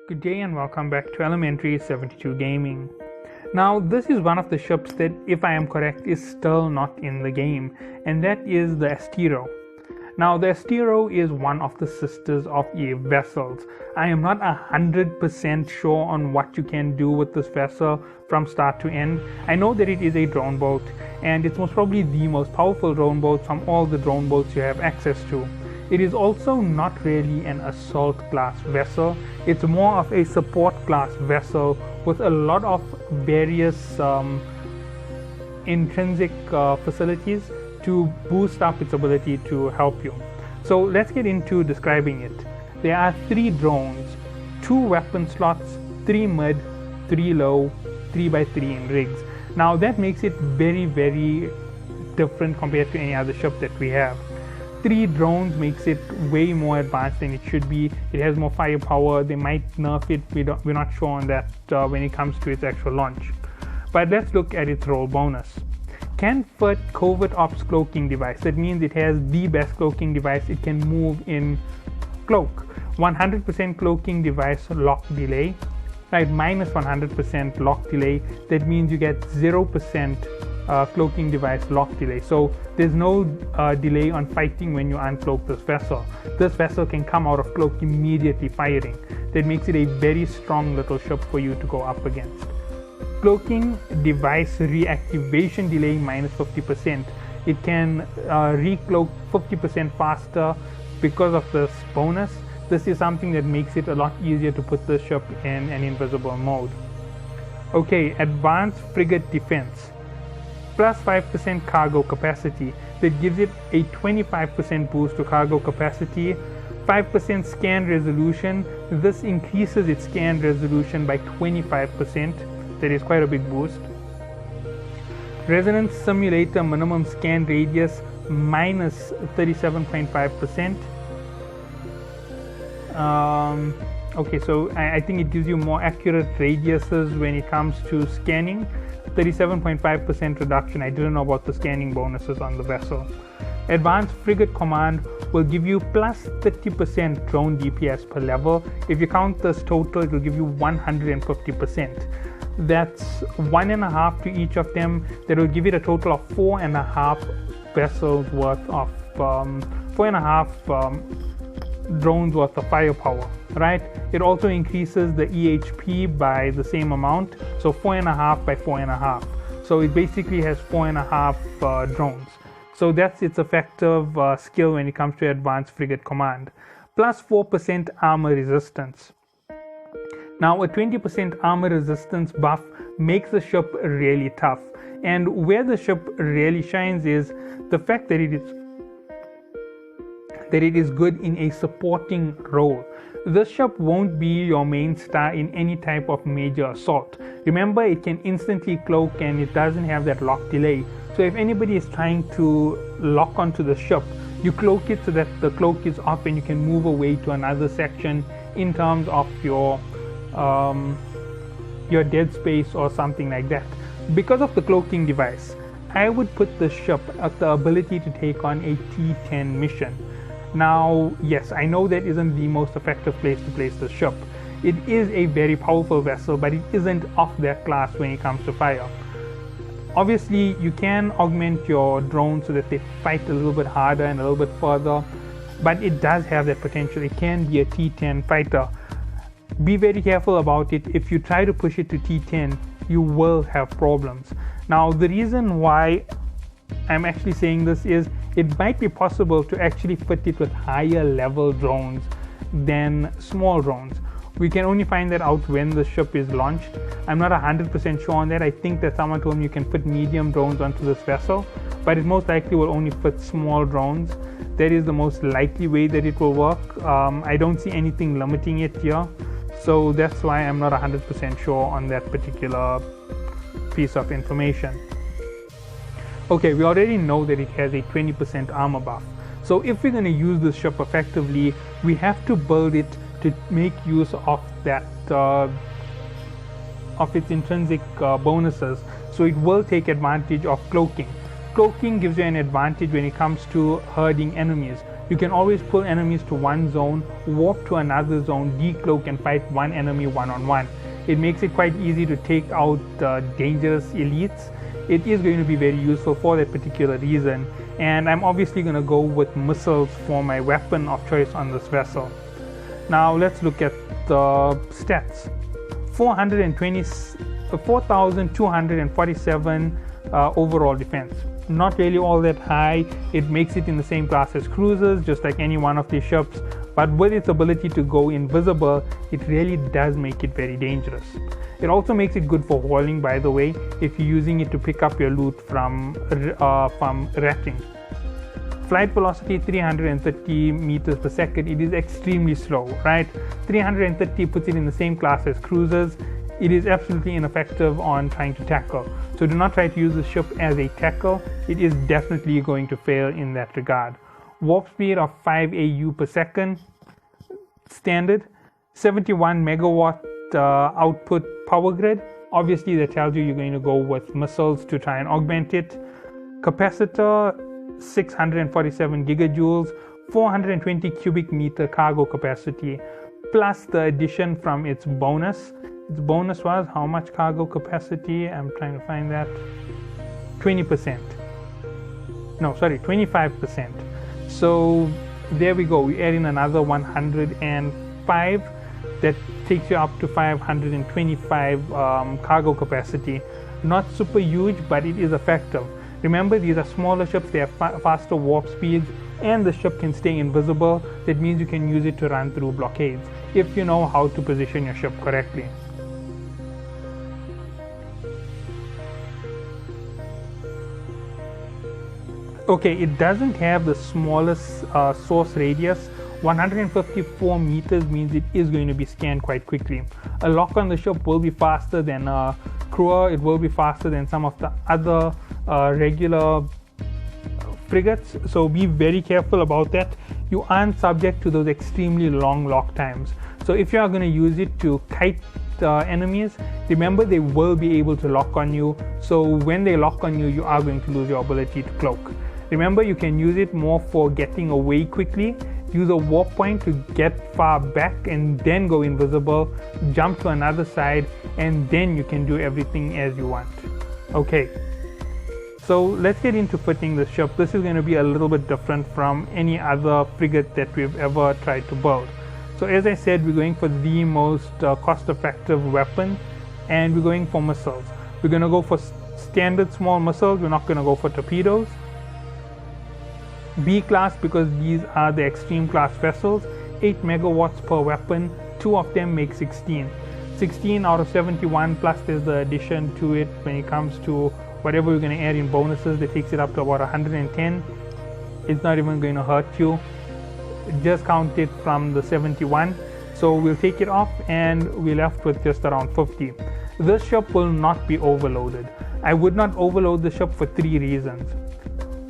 Good day and welcome back to Elementary 72 Gaming. Now, this is one of the ships that, if I am correct, is still not in the game, and that is the Astero. Now, the Astero is one of the sisters of Eve vessels. I am not 100% sure on what you can do with this vessel from start to end. I know that it is a drone boat, and it's most probably the most powerful drone boat from all the drone boats you have access to. It is also not really an assault class vessel. It's more of a support class vessel with a lot of various intrinsic facilities to boost up its ability to help you. So let's get into describing it. There are 3 drones, 2 weapon slots, 3 mid, 3 low, 3x3 in rigs. Now that makes it very, very different compared to any other ship that we have. 3 drones makes it way more advanced than it should be. It has more firepower. They might nerf it. We're not sure on that when it comes to its actual launch. But let's look at its role bonus. Can fit covert ops cloaking device. That means it has the best cloaking device. It can move in cloak. 100% cloaking device lock delay. Right, minus 100% lock delay. That means you get 0% cloaking device lock delay. So there's no delay on fighting when you uncloak this vessel. This vessel can come out of cloak immediately firing. That makes it a very strong little ship for you to go up against. Cloaking device reactivation delay minus 50%. It can recloak 50% faster because of this bonus. This is something that makes it a lot easier to put the ship in an invisible mode. Okay, advanced frigate defense. Plus 5% cargo capacity. That gives it a 25% boost to cargo capacity. 5% scan resolution. This increases its scan resolution by 25%. That is quite a big boost. Resonance simulator minimum scan radius minus 37.5%. Okay, so I think it gives you more accurate radiuses when it comes to scanning. 37.5% reduction. I didn't know about the scanning bonuses on the vessel. Advanced frigate command will give you plus 30% drone DPS per level. If you count this total, it will give you 150%. That's 1.5 to each of them. That will give it a total of 4.5 vessels worth of 4.5 drones worth of firepower, right? It also increases the EHP by the same amount, so 4.5 by 4.5. So it basically has 4.5 drones. So that's its effective skill when it comes to advanced frigate command. Plus 4% armor resistance. Now a 20% armor resistance buff makes the ship really tough, and where the ship really shines is the fact that it is good in a supporting role. This ship won't be your main star in any type of major assault. Remember, it can instantly cloak and it doesn't have that lock delay. So if anybody is trying to lock onto the ship, you cloak it so that the cloak is off and you can move away to another section in terms of your dead space or something like that. Because of the cloaking device, I would put the ship at the ability to take on a T10 mission. Now, yes, I know that isn't the most effective place to place the ship. It is a very powerful vessel, but it isn't of that class when it comes to fire. Obviously, you can augment your drones so that they fight a little bit harder and a little bit further, but it does have that potential. It can be a T10 fighter. Be very careful about it. If you try to push it to T10, you will have problems. Now, the reason why I'm actually saying this is it might be possible to actually fit it with higher level drones than small drones. We can only find that out when the ship is launched. I'm not 100% sure on that. I think that someone told me you can fit medium drones onto this vessel, but it most likely will only fit small drones. That is the most likely way that it will work. I don't see anything limiting it here, so that's why I'm not 100% sure on that particular piece of information. Okay, we already know that it has a 20% armor buff. So if we're going to use this ship effectively, we have to build it to make use of that of its intrinsic bonuses. So it will take advantage of cloaking. Cloaking gives you an advantage when it comes to herding enemies. You can always pull enemies to one zone, warp to another zone, decloak and fight one enemy one-on-one. It makes it quite easy to take out dangerous elites. It is going to be very useful for that particular reason, and I'm obviously going to go with missiles for my weapon of choice on this vessel. Now let's look at the stats. 4,247 overall defense. Not really all that high. It makes it in the same class as cruisers, just like any one of these ships, but with its ability to go invisible, it really does make it very dangerous. It also makes it good for hauling, by the way, if you're using it to pick up your loot from wrecking. Flight velocity 330 meters per second. It is extremely slow, right? 330 puts it in the same class as cruisers. It is absolutely ineffective on trying to tackle. So do not try to use the ship as a tackle. It is definitely going to fail in that regard. Warp speed of 5 AU per second, standard. 71 megawatt output power grid. Obviously that tells you you're going to go with missiles to try and augment it. Capacitor 647 gigajoules, 420 cubic meter cargo capacity, plus the addition from its bonus. Its bonus was how much cargo capacity? I'm trying to find that. 20%. No, sorry, 25%. So there we go. We add in another 105. That takes you up to 525 cargo capacity. Not super huge, but it is effective. Remember, these are smaller ships. They have faster warp speeds, and the ship can stay invisible. That means you can use it to run through blockades if you know how to position your ship correctly. Okay, it doesn't have the smallest source radius. 154 meters means it is going to be scanned quite quickly. A lock on the ship will be faster than a cruiser. It will be faster than some of the other regular frigates, so be very careful about that. You aren't subject to those extremely long lock times. So if you are going to use it to kite enemies, remember they will be able to lock on you. So when they lock on you, you are going to lose your ability to cloak. Remember, you can use it more for getting away quickly. Use a warp point to get far back and then go invisible, jump to another side, and then you can do everything as you want. Okay, so let's get into fitting the ship. This is going to be a little bit different from any other frigate that we've ever tried to build. So as I said, we're going for the most cost-effective weapon, and we're going for missiles. We're going to go for standard small missiles. We're not going to go for torpedoes. B class, because these are the extreme class vessels. 8 megawatts per weapon. 2 of them make 16. 16 out of 71, plus there's the addition to it when it comes to whatever we're going to add in bonuses that takes it up to about 110. It's not even going to hurt you. Just count it from the 71. So we'll take it off and we're left with just around 50. This ship will not be overloaded. I would not overload the ship for 3 reasons.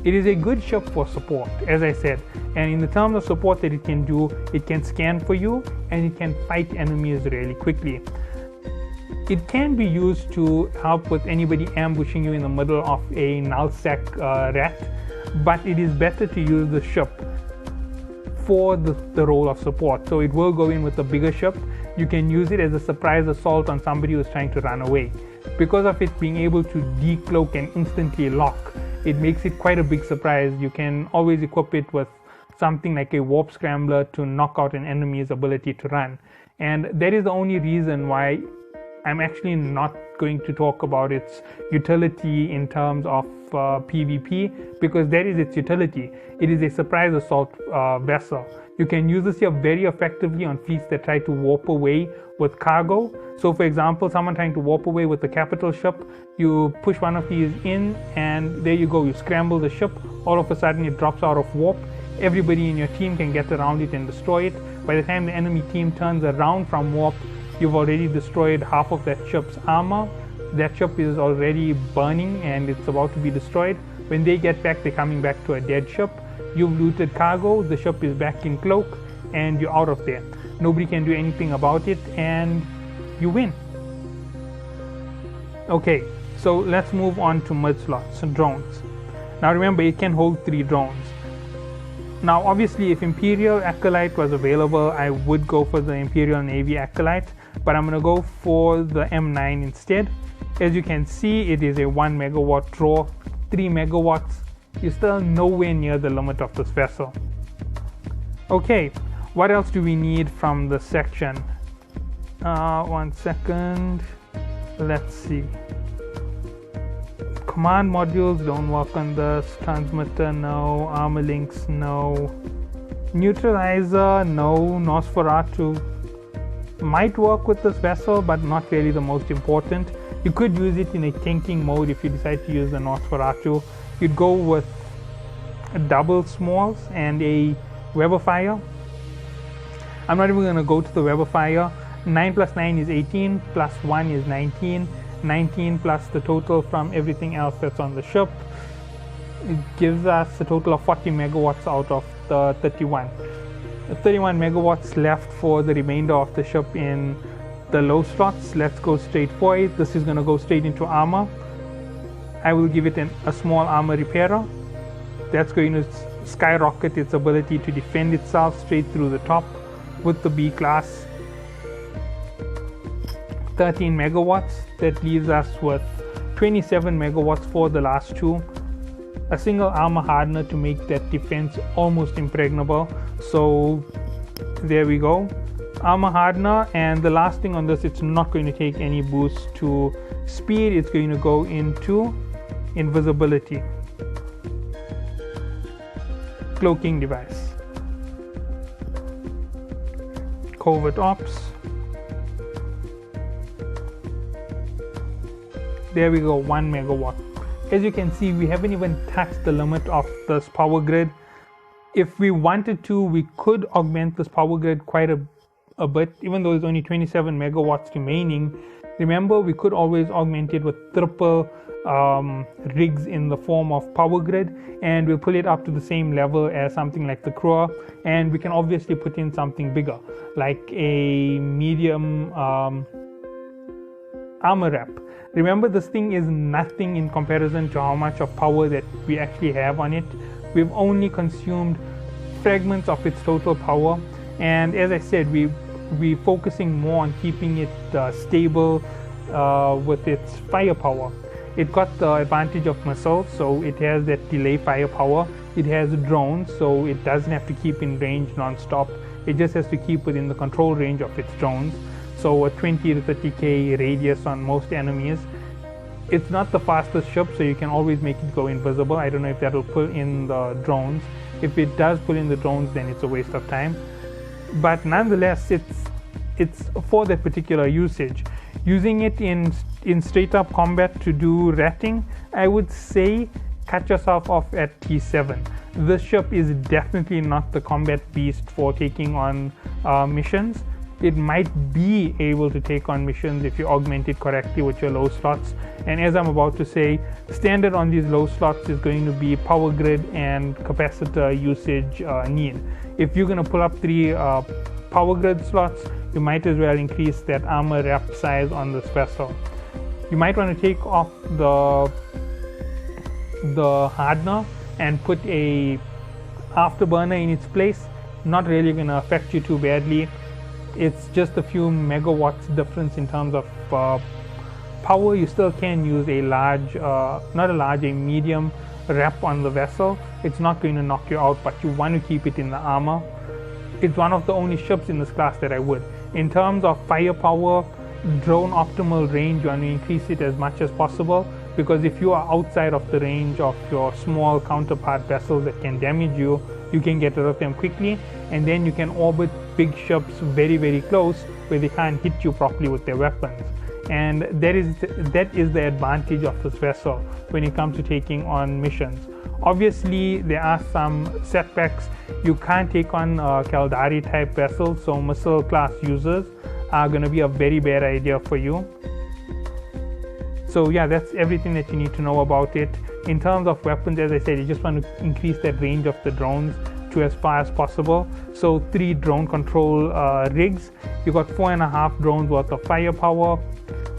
It is a good ship for support, as I said, and in the terms of support that it can do, it can scan for you and it can fight enemies really quickly. It can be used to help with anybody ambushing you in the middle of a nullsec rat, but it is better to use the ship for the role of support. So it will go in with a bigger ship. You can use it as a surprise assault on somebody who's trying to run away. Because of it being able to decloak and instantly lock, it makes it quite a big surprise. You can always equip it with something like a warp scrambler to knock out an enemy's ability to run. And that is the only reason why I'm actually not going to talk about its utility in terms of PvP, because that is its utility. It is a surprise assault vessel. You can use this here very effectively on fleets that try to warp away with cargo. So for example, someone trying to warp away with the capital ship, you push one of these in and there you go, you scramble the ship. All of a sudden it drops out of warp. Everybody in your team can get around it and destroy it. By the time the enemy team turns around from warp, you've already destroyed half of that ship's armor. That ship is already burning and it's about to be destroyed. When they get back, they're coming back to a dead ship. You've looted cargo, the ship is back in cloak, and you're out of there. Nobody can do anything about it, and you win. Okay, so let's move on to mid slots, drones. Now remember, it can hold 3 drones. Now obviously if Imperial Acolyte was available, I would go for the Imperial Navy Acolyte, but I'm going to go for the M9 instead. As you can see, it is a 1 megawatt draw, 3 megawatts. You're still nowhere near the limit of this vessel. Okay, what else do we need from the section? 1 second. Let's see. Command modules don't work on this. Transmitter, no. Armor links, no. Neutralizer, no. Nosferatu might work with this vessel, but not really the most important. You could use it in a tanking mode if you decide to use the Nosferatu. You'd go with double smalls and a Weber Fire. I'm not even going to go to the Weber Fire. 9 plus 9 is 18, plus 1 is 19. 19 plus the total from everything else that's on the ship. It gives us a total of 40 megawatts out of the 31. 31 megawatts left for the remainder of the ship in the low slots. Let's go straight for it. This is going to go straight into armor. I will give it a small armor repairer. That's going to skyrocket its ability to defend itself straight through the top with the B class. 13 megawatts. That leaves us with 27 megawatts for the last two. A single armor hardener to make that defense almost impregnable. So there we go. Armor hardener, and the last thing on this, it's not going to take any boost to speed. It's going to go into invisibility. Cloaking device. Covert ops. There we go, 1 megawatt. As you can see, we haven't even touched the limit of this power grid. If we wanted to, we could augment this power grid quite a bit, even though there's only 27 megawatts remaining. Remember, we could always augment it with triple rigs in the form of power grid, and we'll pull it up to the same level as something like the Crow, and we can obviously put in something bigger, like a medium armor wrap. Remember, this thing is nothing in comparison to how much of power that we actually have on it. We've only consumed fragments of its total power, and as I said, we're focusing more on keeping it stable with its firepower. It got the advantage of missiles, so it has that delay firepower. It has drones, so it doesn't have to keep in range non-stop. It just has to keep within the control range of its drones. So a 20 to 30k radius on most enemies. It's not the fastest ship, so you can always make it go invisible. I don't know if that will pull in the drones. If it does pull in the drones, then it's a waste of time. But nonetheless, it's for that particular usage. Using it in straight up combat to do ratting, I would say cut yourself off at T7. This ship is definitely not the combat beast for taking on missions. It might be able to take on missions if you augment it correctly with your low slots. And as I'm about to say, standard on these low slots is going to be power grid and capacitor usage need. If you're going to pull up 3 power grid slots, you might as well increase that armor wrap size on this vessel. You might want to take off the hardener and put a afterburner in its place. Not really going to affect you too badly. It's just a few megawatts difference in terms of power. You still can use a large, a medium wrap on the vessel. It's not going to knock you out, but you want to keep it in the armor. It's one of the only ships in this class that I would. In terms of firepower, drone optimal range, you want to increase it as much as possible, because if you are outside of the range of your small counterpart vessels that can damage you, you can get rid of them quickly, and then you can orbit big ships very, very close where they can't hit you properly with their weapons. And that is the advantage of this vessel when it comes to taking on missions. Obviously, there are some setbacks. You can't take on Caldari type vessels, so missile class users are going to be a very bad idea for you. So yeah, that's everything that you need to know about it. In terms of weapons, as I said, you just want to increase that range of the drones to as far as possible. So 3 drone control rigs. You got 4.5 drones worth of firepower.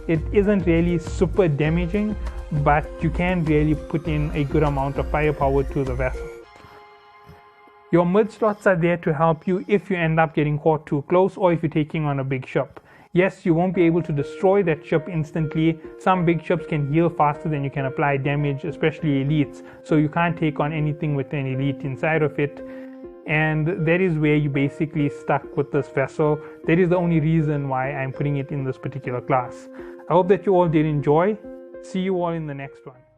It isn't really super damaging, but you can really put in a good amount of firepower to the vessel. Your mid slots are there to help you if you end up getting caught too close or if you're taking on a big ship. Yes, you won't be able to destroy that ship instantly. Some big ships can heal faster than you can apply damage, especially elites. So you can't take on anything with an elite inside of it. And that is where you basically stuck with this vessel. That is the only reason why I'm putting it in this particular class. I hope that you all did enjoy. See you all in the next one.